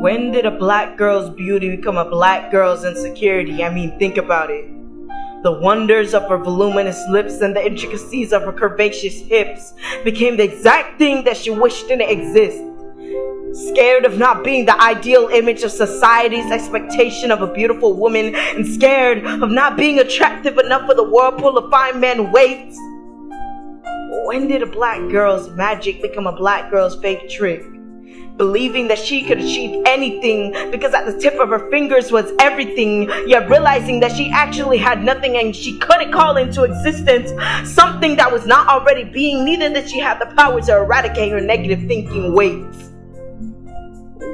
When did a black girl's beauty become a black girl's insecurity? I mean, think about it. The wonders of her voluminous lips and the intricacies of her curvaceous hips became the exact thing that she wished didn't exist. Scared of not being the ideal image of society's expectation of a beautiful woman, and scared of not being attractive enough for the whirlpool of fine men waits. When did a black girl's magic become a black girl's fake trick? Believing that she could achieve anything because at the tip of her fingers was everything, yet realizing that she actually had nothing and she couldn't call into existence something that was not already being, neither that she had the power to eradicate her negative thinking weights.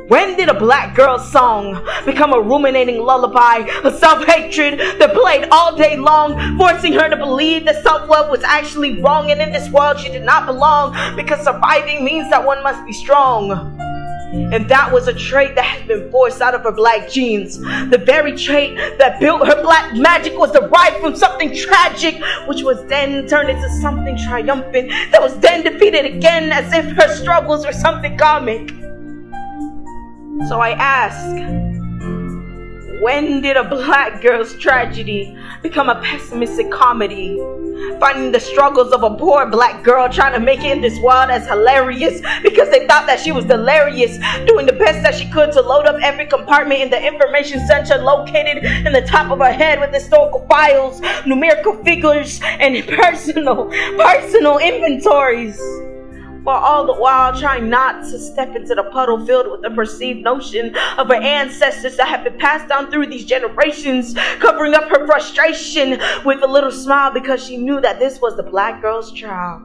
When did a black girl's song become a ruminating lullaby of self-hatred that played all day long, forcing her to believe that self-love was actually wrong and in this world she did not belong because surviving means that one must be strong? And that was a trait that had been forced out of her black genes. The very trait that built her black magic was derived from something tragic, which was then turned into something triumphant, that was then defeated again as if her struggles were something comic. So I ask, when did a black girl's tragedy become a pessimistic comedy? Finding the struggles of a poor black girl trying to make it in this world as hilarious because they thought that she was delirious, doing the best that she could to load up every compartment in the information center located in the top of her head with historical files, numerical figures, and personal inventories. While all the while trying not to step into the puddle filled with the perceived notion of her ancestors that have been passed down through these generations, covering up her frustration with a little smile because she knew that this was the black girl's trial.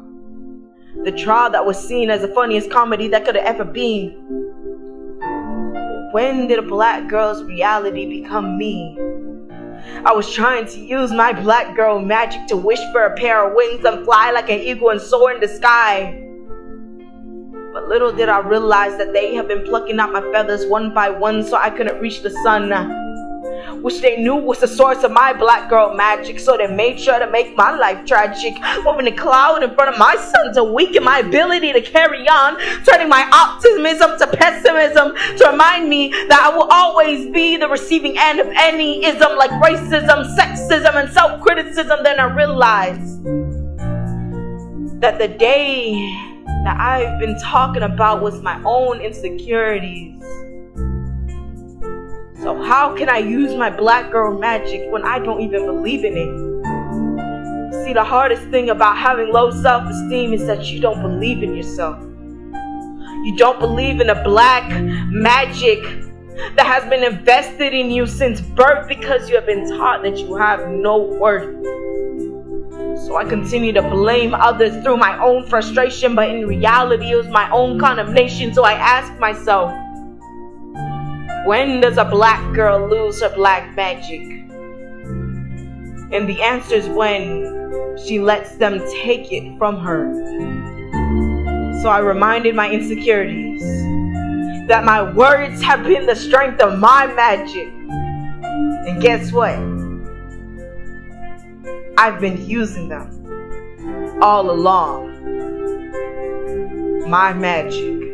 The trial that was seen as the funniest comedy that could have ever been. When did a black girl's reality become me? I was trying to use my black girl magic to wish for a pair of wings and fly like an eagle and soar in the sky. But little did I realize that they have been plucking out my feathers one by one so I couldn't reach the sun, which they knew was the source of my black girl magic, so they made sure to make my life tragic, moving a cloud in front of my sun to weaken my ability to carry on, turning my optimism to pessimism, to remind me that I will always be the receiving end of any ism like racism, sexism, and self-criticism. Then I realized that the day that I've been talking about was my own insecurities. So how can I use my black girl magic when I don't even believe in it? See, the hardest thing about having low self-esteem is that you don't believe in yourself. You don't believe in a black magic that has been invested in you since birth because you have been taught that you have no worth. So I continue to blame others through my own frustration, but in reality it was my own condemnation. So I ask myself, when does a black girl lose her black magic? And the answer is when she lets them take it from her. So I reminded my insecurities that my words have been the strength of my magic. And guess what? I've been using them all along. My magic.